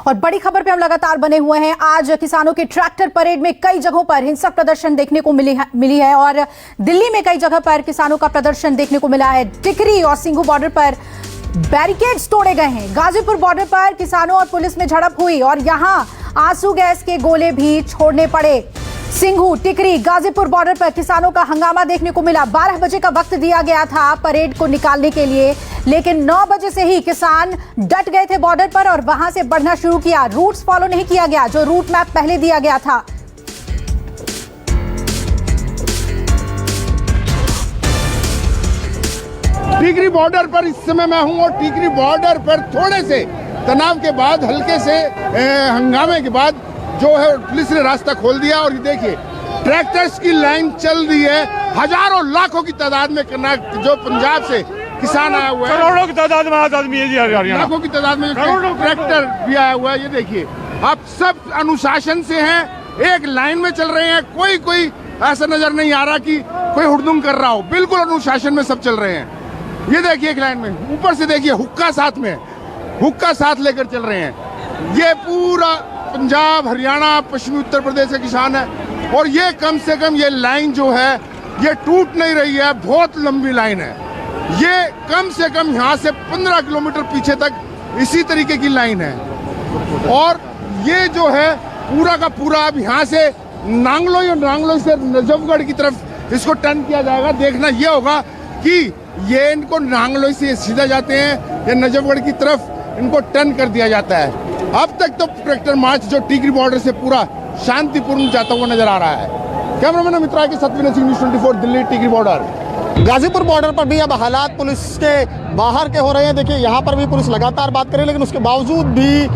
और बड़ी खबर पे हम लगातार बने हुए हैं। आज किसानों के ट्रैक्टर परेड में कई जगहों पर हिंसक प्रदर्शन देखने को मिली है और दिल्ली में कई जगह पर किसानों का प्रदर्शन देखने को मिला है। टिकरी और सिंघू बॉर्डर पर बैरिकेड्स तोड़े गए हैं। गाजीपुर बॉर्डर पर किसानों और पुलिस में झड़प हुई और यहां आंसू गैस के गोले भी छोड़ने पड़े। सिंघू, टिकरी, गाजीपुर बॉर्डर पर किसानों का हंगामा देखने को मिला। 12 बजे का वक्त दिया गया था परेड को निकालने के लिए, लेकिन 9 बजे से ही किसान डट गए थे बॉर्डर पर और वहां से बढ़ना शुरू किया। रूट्स फॉलो नहीं किया गया जो रूट मैप पहले दिया गया था। टिकरी बॉर्डर पर इस समय मैं हूं और टिकरी बॉर्डर पर थोड़े से तनाव के बाद, हल्के से हंगामे के बाद जो है पुलिस ने रास्ता खोल दिया और ये देखिए ट्रैक्टर्स की लाइन चल रही है। हजारों लाखों की तादाद में जो पंजाब से किसान आया हुआ है, करोड़ों की तादाद में आदमी है जी, लाखों की तादाद में ट्रैक्टर भी आया हुआ है। ये देखिए आप सब अनुशासन से हैं, एक लाइन में चल रहे हैं। कोई ऐसा नजर नहीं आ रहा कि कोई हुड़दुम कर रहा हो। बिल्कुल अनुशासन में सब चल रहे हैं। ये देखिए एक लाइन में, ऊपर से देखिए हुक्का साथ में, हुक्का साथ लेकर चल रहे हैं। ये पूरा पंजाब, हरियाणा, पश्चिमी उत्तर प्रदेश के किसान है और ये कम से कम ये लाइन जो है ये टूट नहीं रही है। बहुत लंबी लाइन है। ये कम से कम यहाँ से 15 किलोमीटर पीछे तक इसी तरीके की लाइन है और ये जो है पूरा का पूरा अब यहाँ से नांगलोई और नांगलोई से नजफगढ़ की तरफ इसको टर्न किया जाएगा। देखना ये होगा कि ये इनको नांगलोई से सीधा जाते हैं या नजफगढ़ की तरफ इनको टर्न कर दिया जाता है। अब तक तो ट्रैक्टर मार्च जो टिकरी बॉर्डर से पूरा शांतिपूर्ण जाता हुआ नजर आ रहा है। कैमरामैन अमित राय के साथ विनय सिंह, न्यूज़ 24 दिल्ली। टिकरी बॉर्डर, गाजीपुर बॉर्डर पर भी अब हालात पुलिस के बाहर के हो रहे हैं। देखिए यहाँ पर भी पुलिस लगातार बात करे, लेकिन उसके बावजूद भी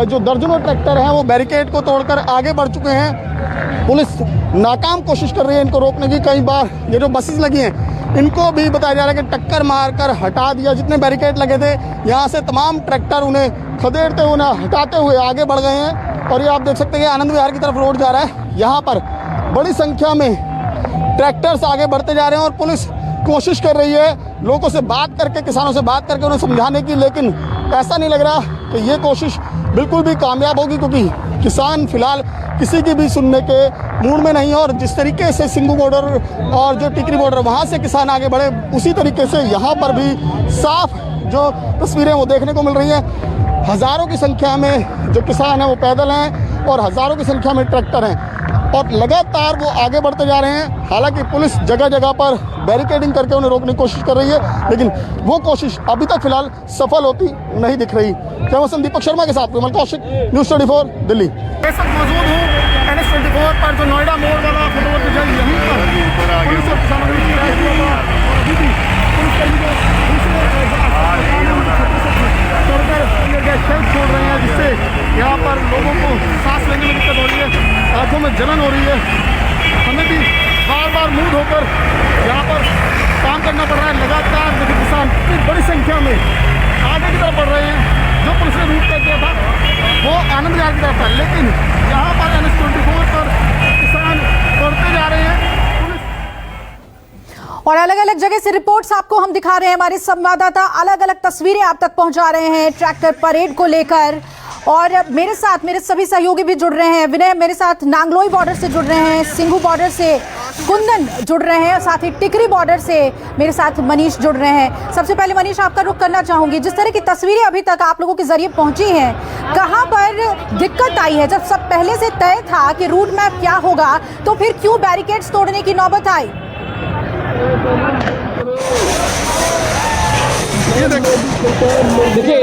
जो दर्जनों ट्रैक्टर हैं वो बैरिकेड को तोड़कर आगे बढ़ चुके हैं। पुलिस नाकाम कोशिश कर रही है इनको रोकने की। कई बार ये जो बसेस लगी हैं इनको भी बताया जा रहा है कि टक्कर मारकर हटा दिया। जितने बैरिकेड लगे थे यहाँ से तमाम ट्रैक्टर उन्हें खदेड़ते हुए, उन्हें हटाते हुए आगे बढ़ गए हैं। और ये आप देख सकते हैं आनंद विहार की तरफ रोड जा रहा है। यहाँ पर बड़ी संख्या में ट्रैक्टर्स आगे बढ़ते जा रहे हैं और पुलिस कोशिश कर रही है लोगों से बात करके, किसानों से बात करके उन्हें समझाने की, लेकिन ऐसा नहीं लग रहा कि ये कोशिश बिल्कुल भी कामयाब होगी, क्योंकि किसान फिलहाल किसी की भी सुनने के मूड में नहीं है। और जिस तरीके से सिंघू बॉर्डर और जो टिकरी बॉर्डर वहाँ से किसान आगे बढ़े, उसी तरीके से यहाँ पर भी साफ जो तस्वीरें वो देखने को मिल रही हैं। हज़ारों की संख्या में जो किसान हैं वो पैदल हैं और हज़ारों की संख्या में ट्रैक्टर हैं और लगातार वो आगे बढ़ते जा रहे हैं। हालांकि पुलिस जगह जगह पर बैरिकेडिंग करके उन्हें रोकने की कोशिश कर रही है, लेकिन वो कोशिश अभी तक फिलहाल सफल होती नहीं दिख रही। कैमरामैन दीपक शर्मा के साथ विमल कौशिक, न्यूज़ 24 दिल्ली। मौजूद हूँ NH24 पर जो नोएडा मोड़ वाला फुटओवर ब्रिज है, यहीं पर पुलिस और किसानों के छोड़ रहे हैं, जिससे यहाँ पर लोगों को सांस लेने में दिक्कत हो रही है, आंखों में जलन हो रही है। हमें भी बार मूड होकर यहाँ पर काम करना पड़ रहा है। लगातार देखिए किसान बड़ी संख्या में आगे की तरफ बढ़ रहे हैं। जो पुलिस ने रूट तय किया था वो आनंद विहार की तरफ था, लेकिन यहाँ पर NH24 पर किसान बढ़ते जा रहे हैं। और अलग अलग जगह से रिपोर्ट्स आपको हम दिखा रहे हैं। हमारे संवाददाता अलग अलग तस्वीरें आप तक पहुंचा रहे हैं ट्रैक्टर परेड को लेकर। और मेरे साथ मेरे सभी सहयोगी भी जुड़ रहे हैं। विनय मेरे साथ नांगलोई बॉर्डर से जुड़ रहे हैं, सिंघू बॉर्डर से कुंदन जुड़ रहे हैं और साथ ही टिकरी बॉर्डर से मेरे साथ मनीष जुड़ रहे हैं। सबसे पहले मनीष, आपका रुख करना चाहूंगी। जिस तरह की तस्वीरें अभी तक आप लोगों के जरिए पहुंची हैं, कहां पर दिक्कत आई है? जब सब पहले से तय था कि रूट मैप क्या होगा, तो फिर क्यों बैरिकेड्स तोड़ने की नौबत आई? देखिए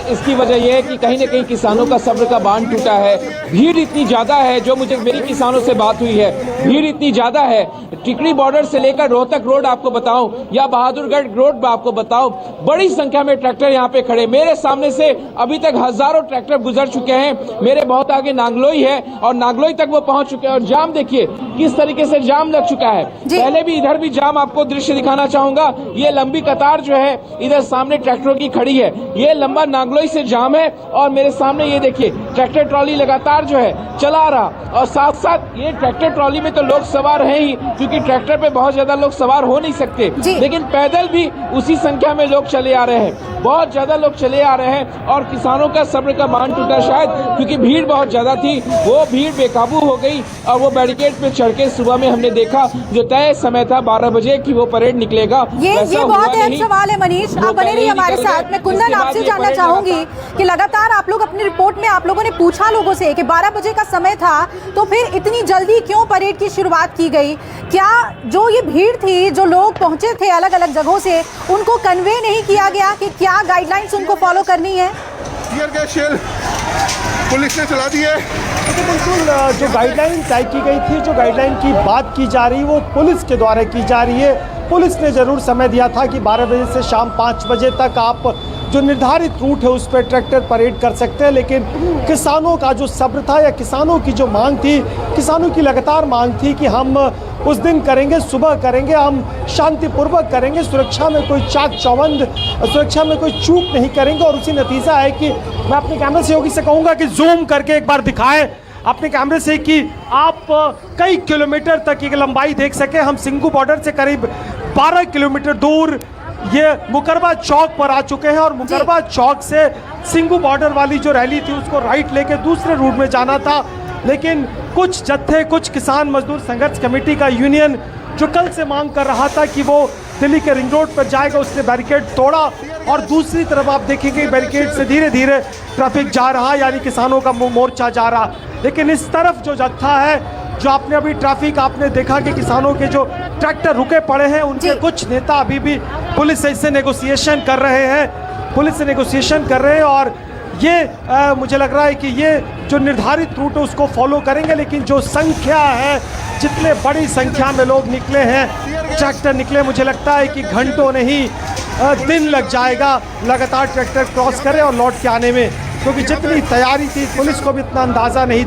इसकी वजह यह है कि कहीं ना कहीं किसानों का सब्र का बांध टूटा है। भीड़ इतनी ज्यादा है, जो मुझे मेरी किसानों से बात हुई है, भीड़ इतनी ज्यादा है। टिकरी बॉर्डर से लेकर रोहतक रोड आपको बताऊं या बहादुरगढ़ रोड आपको बताऊं, बड़ी संख्या में ट्रैक्टर यहाँ पे खड़े। मेरे सामने से अभी तक हजारों ट्रैक्टर गुजर चुके हैं। मेरे बहुत आगे नांगलोई है और नांगलोई तक वो पहुंच चुके हैं और जाम देखिए किस तरीके से जाम लग चुका है। पहले भी इधर भी जाम आपको दृश्य दिखाना चाहूंगा। ये लंबी कतार जो है इधर सामने ट्रैक्टरों की खड़ी है। ये लंबा नांगलोई से जाम है और मेरे सामने ये देखिए ट्रैक्टर ट्रॉली लगातार जो है चला रहा और साथ साथ ये ट्रैक्टर ट्रॉली में तो लोग सवार हैं ही, क्योंकि क्योंकि ट्रैक्टर पे बहुत ज्यादा लोग सवार हो नहीं सकते, लेकिन पैदल भी उसी संख्या में लोग चले आ रहे हैं, बहुत ज्यादा लोग चले आ रहे हैं और किसानों का सब्र का बांध टूटा शायद क्योंकि भीड़ बहुत ज्यादा थी, वो भीड़ बेकाबू हो गई और वो बैरिकेड पे चढ़ के सुबह में हमने देखा जो तय समय था 12 बजे की वो परेड निकलेगा। ये बहुत अहम सवाल है मनीष, आप बने रहिए हमारे साथ। मैं कुंदन आपसे जानना चाहूंगी कि लगातार आप लोग अपनी रिपोर्ट में आप लोगों ने पूछा लोगों से कि 12 बजे का समय था तो फिर इतनी जल्दी क्यों परेड की शुरुआत की गई? क्या जो ये भीड़ थी, जो लोग पहुंचे थे अलग अलग जगहों से, उनको कन्वे नहीं किया गया कि क्या गाइडलाइंस उनको फॉलो करनी है? टियर गैस शेल पुलिस ने चला दी है। तो बिल्कुल जो गाइडलाइन तय की गई थी, जो गाइडलाइन की बात की जा रही है वो पुलिस के द्वारा की जा रही है। पुलिस ने ज़रूर समय दिया था कि 12 बजे से शाम 5 बजे तक आप जो निर्धारित रूट है उस पर ट्रैक्टर परेड कर सकते हैं, लेकिन किसानों का जो सब्र था या किसानों की जो मांग थी, किसानों की लगातार मांग थी कि हम उस दिन करेंगे, सुबह करेंगे, हम शांतिपूर्वक करेंगे, सुरक्षा में कोई चाक चौबंद, सुरक्षा में कोई चूक नहीं करेंगे। और उसी नतीजा है कि मैं अपने कैमरे सहयोगी से कहूँगा कि जूम करके एक बार दिखाएं अपने कैमरे से कि आप कई किलोमीटर तक की लंबाई देख सके। हम सिंघू बॉर्डर से करीब 12 किलोमीटर दूर ये मुकरबा चौक पर आ चुके हैं और मुकरबा चौक से सिंघू बॉर्डर वाली जो रैली थी उसको राइट लेके दूसरे रूट में जाना था, लेकिन कुछ जत्थे, कुछ किसान मजदूर संघर्ष कमेटी का यूनियन जो कल से मांग कर रहा था कि वो दिल्ली के रिंग रोड पर जाएगा, उसने बैरिकेड तोड़ा और दूसरी तरफ आप देखेंगे बैरिकेड से धीरे धीरे ट्रैफिक जा रहा, यानी किसानों का मोर्चा जा रहा। लेकिन इस तरफ जो जत्था है, जो आपने अभी ट्रैफिक आपने देखा कि किसानों के जो ट्रैक्टर रुके पड़े हैं, उनके कुछ नेता अभी भी पुलिस से इससे नेगोशिएशन कर रहे हैं, पुलिस से नेगोशिएशन कर रहे हैं और ये मुझे लग रहा है कि ये जो निर्धारित रूट है उसको फॉलो करेंगे। लेकिन जो संख्या है, जितने बड़ी संख्या में लोग निकले हैं, ट्रैक्टर निकले, मुझे लगता है कि घंटों नहीं दिन लग जाएगा लगातार ट्रैक्टर क्रॉस करें और लौट के आने में, क्योंकि जितनी तैयारी थी पुलिस को भी इतना अंदाजा नहीं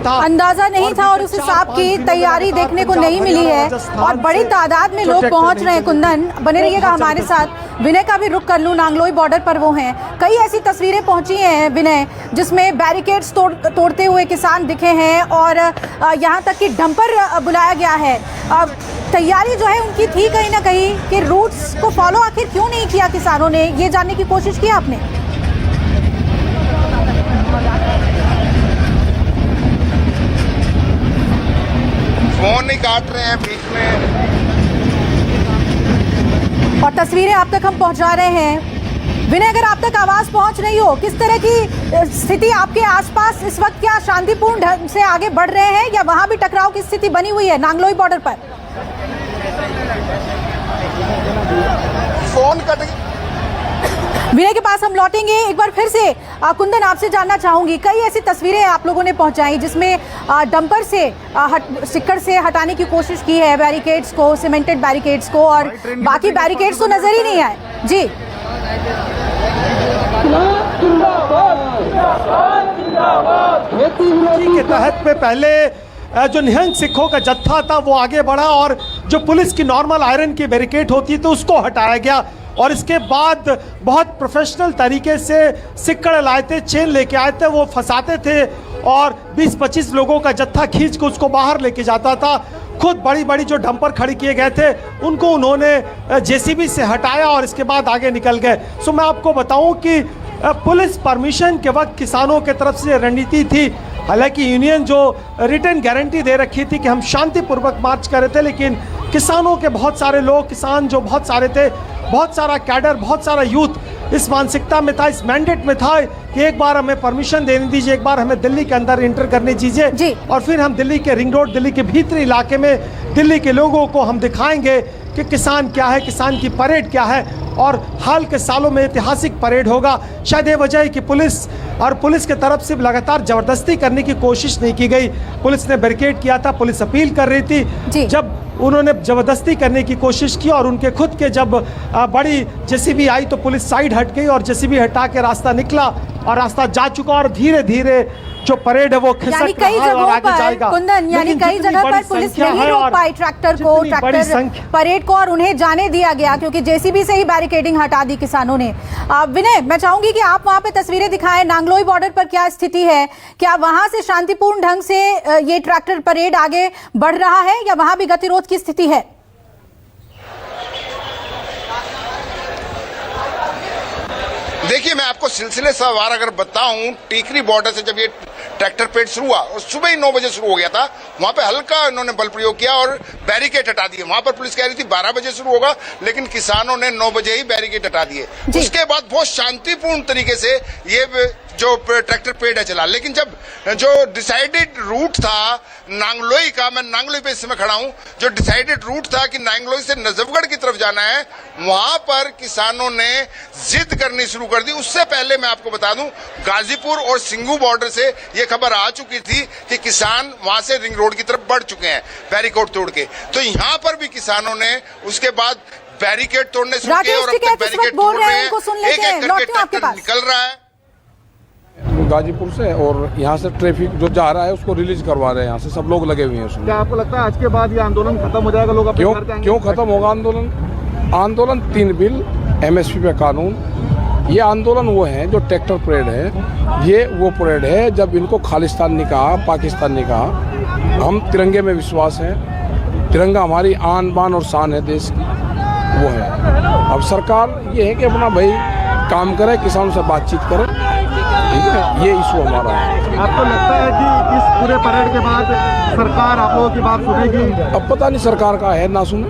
था और उस हिसाब की तैयारी देखने को नहीं मिली है और बड़ी तादाद में लोग पहुंच रहे हैं। कुंदन बने रहिएगा हमारे साथ। विनय का भी रुख कर लूं, नांगलोई बॉर्डर पर वो हैं, कई ऐसी तस्वीरें पहुंची हैं विनय जिसमें बैरिकेड्स तोड़ते हुए किसान दिखे हैं और यहाँ तक कि डंपर बुलाया गया है। तैयारी जो है उनकी थी कहीं ना कहीं कि रूट्स को फॉलो आखिर क्यों नहीं किया किसानों ने, ये जानने की कोशिश की आपने? फोन नहीं काट रहे हैं बीच में और तस्वीरें आप तक हम पहुंचा रहे हैं। विनय, अगर आप तक आवाज पहुंच रही हो, किस तरह की स्थिति आपके आसपास इस वक्त? क्या शांतिपूर्ण ढंग से आगे बढ़ रहे हैं या वहां भी टकराव की स्थिति बनी हुई है नांगलोई बॉर्डर पर? फोन कट विनय के पास हम लौटेंगे। एक बार फिर से कुंदन आपसे जानना चाहूंगी, कई ऐसी तस्वीरें आप लोगों ने पहुंचाई जिसमें डंपर से सिक्कड़ से हटाने की कोशिश की है बैरिकेड्स को, सीमेंटेड बैरिकेड्स को, और बाकी बैरिकेड्स तो नजर ही नहीं आए। जी के तहत में पहले जो निहंग सिखों का जत्था था वो आगे बढ़ा और जो पुलिस की नॉर्मल आयरन की बैरिकेड होती है तो उसको हटाया गया और इसके बाद बहुत प्रोफेशनल तरीके से सिक्कड़ लाए थे, चेन लेके आए थे, वो फंसाते थे और 20-25 लोगों का जत्था खींच के उसको बाहर लेके जाता था। खुद बड़ी बड़ी जो डंपर खड़ी किए गए थे उनको उन्होंने जेसीबी से हटाया और इसके बाद आगे निकल गए। सो मैं आपको बताऊं कि पुलिस परमिशन के वक्त किसानों के तरफ से रणनीति थी, हालांकि यूनियन जो रिटर्न गारंटी दे रखी थी कि हम शांतिपूर्वक मार्च कर रहे थे, लेकिन किसानों के बहुत सारे लोग, किसान जो बहुत सारे थे, बहुत सारा कैडर, बहुत सारा यूथ इस मानसिकता में था, इस मैंडेट में था कि एक बार हमें परमिशन देने दीजिए, एक बार हमें दिल्ली के अंदर इंटर करने दीजिए और फिर हम दिल्ली के रिंग रोड, दिल्ली के भीतरी इलाके में दिल्ली के लोगों को हम दिखाएंगे कि किसान क्या है, किसान की परेड क्या है और हाल के सालों में ऐतिहासिक परेड होगा। शायद ये वजह है कि पुलिस के तरफ से लगातार जबरदस्ती करने की कोशिश नहीं की गई। पुलिस ने बैरिकेड किया था, पुलिस अपील कर रही थी, जब उन्होंने जबरदस्ती करने की कोशिश की और उनके खुद के जब बड़ी जेसीबी आई तो पुलिस साइड हट गई और जेसीबी हटा के रास्ता निकला और रास्ता जा चुका और धीरे धीरे जो परेड है वो खिसक रहा है और आगे जाएगा। कुंदन, यानी कई जगह पर पुलिस नहीं रोक पाई ट्रैक्टर परेड को और उन्हें जाने दिया गया क्योंकि जेसीबी से ही बैरिकेडिंग हटा दी किसानों ने। विनय, मैं चाहूंगी कि आप वहां पे तस्वीरें दिखाएं, नांगलोई बॉर्डर पर क्या स्थिति है, क्या वहां से शांतिपूर्ण ढंग से ये ट्रैक्टर परेड आगे बढ़ रहा है या वहां भी गतिरोध की स्थिति है? देखिए, मैं आपको सिलसिले सवार अगर बताऊं, टीकरी बॉर्डर से जब ये ट्रैक्टर पेड शुरू हुआ और सुबह ही 9 बजे शुरू हो गया था, वहां पे हल्का इन्होंने बल प्रयोग किया और बैरिकेड हटा दिए। वहां पर पुलिस कह रही थी 12 बजे शुरू होगा, लेकिन किसानों ने 9 बजे ही बैरिकेड हटा दिए। उसके बाद बहुत शांतिपूर्ण तरीके से ये जो ट्रैक्टर पेड है चला। लेकिन जब जो डिसाइडेड रूट था नांगलोई का, मैं नांगलोई पे इस समय खड़ा हूं, जो डिसाइडेड रूट था कि नांगलोई से नजफगढ़ की तरफ जाना है, वहां पर किसानों ने जिद करनी शुरू कर दी। उससे पहले मैं आपको बता दूं, गाजीपुर और सिंघू बॉर्डर से ये खबर आ चुकी थी कि किसान वहां से रिंग रोड की तरफ बढ़ चुके हैं बैरिकेड तोड़ के। तो यहां पर भी किसानों ने उसके बाद बैरिकेड तोड़ने शुरू किए और अब तक बैरिकेड तोड़ रहे हैं। एक-एक करके ट्रैक्टर निकल रहा है गाजीपुर से, और यहाँ से ट्रैफिक जो जा रहा है उसको रिलीज करवा रहे हैं। यहाँ से सब लोग लगे हुए हैं उसमें। क्या आपको लगता है आज के बाद ये आंदोलन खत्म हो जाएगा? लोग क्यों खत्म होगा आंदोलन 3 बिल, MSP पे कानून, ये आंदोलन वो है जो ट्रैक्टर परेड है। ये वो परेड है जब इनको खालिस्तान नहीं कहा, पाकिस्तान नहीं कहा। हम तिरंगे में विश्वास है, तिरंगा हमारी आन बान और शान है देश की, वो है। अब सरकार ये है कि अपना भाई काम करे, किसानों से बातचीत करे, ठीक है, ये इशू हमारा है। आपको लगता है कि इस पूरे परेड के बाद सरकार आप लोगों की बात सुनेगी? अब पता नहीं सरकार का है ना सुने,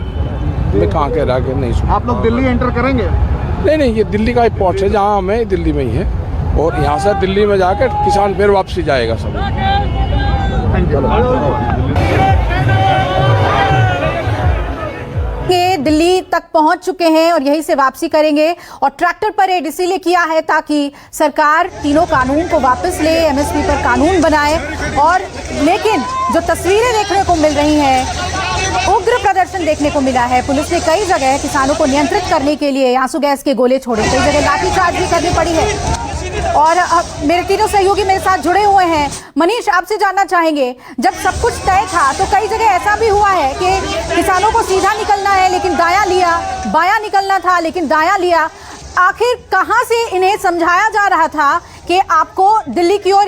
मैं कहाँ कह रहा कि नहीं सुने। आप लोग दिल्ली एंटर करेंगे? नहीं, ये दिल्ली का एक पोर्ट है, जहाँ हमें दिल्ली में ही है, और यहाँ से दिल्ली में जाकर किसान फिर वापसी जाएगा सब। ये दिल्ली तक पहुंच चुके हैं और यहीं से वापसी करेंगे। और ट्रैक्टर परेड इसीलिए किया है ताकि सरकार तीनों कानून को वापस ले, MSP पर कानून बनाए। और लेकिन जो तस्वीरें देखने को मिल रही हैं, उग्र प्रदर्शन देखने को मिला है। पुलिस ने कई जगह किसानों को नियंत्रित करने के लिए आंसू गैस के गोले छोड़े, कई जगह लाठीचार्ज भी करनी पड़ी है। और मेरे तीनों सहयोगी मेरे साथ जुड़े हुए हैं। मनीष, आपसे जानना चाहेंगे, जब सब कुछ तय था तो कई जगह ऐसा भी हुआ है कि किसानों को सीधा निकलना है लेकिन दायां लिया, बायां निकलना था लेकिन दायां लिया। आखिर कहां से इन्हें समझाया जा रहा था कि आपको दिल्ली की ओर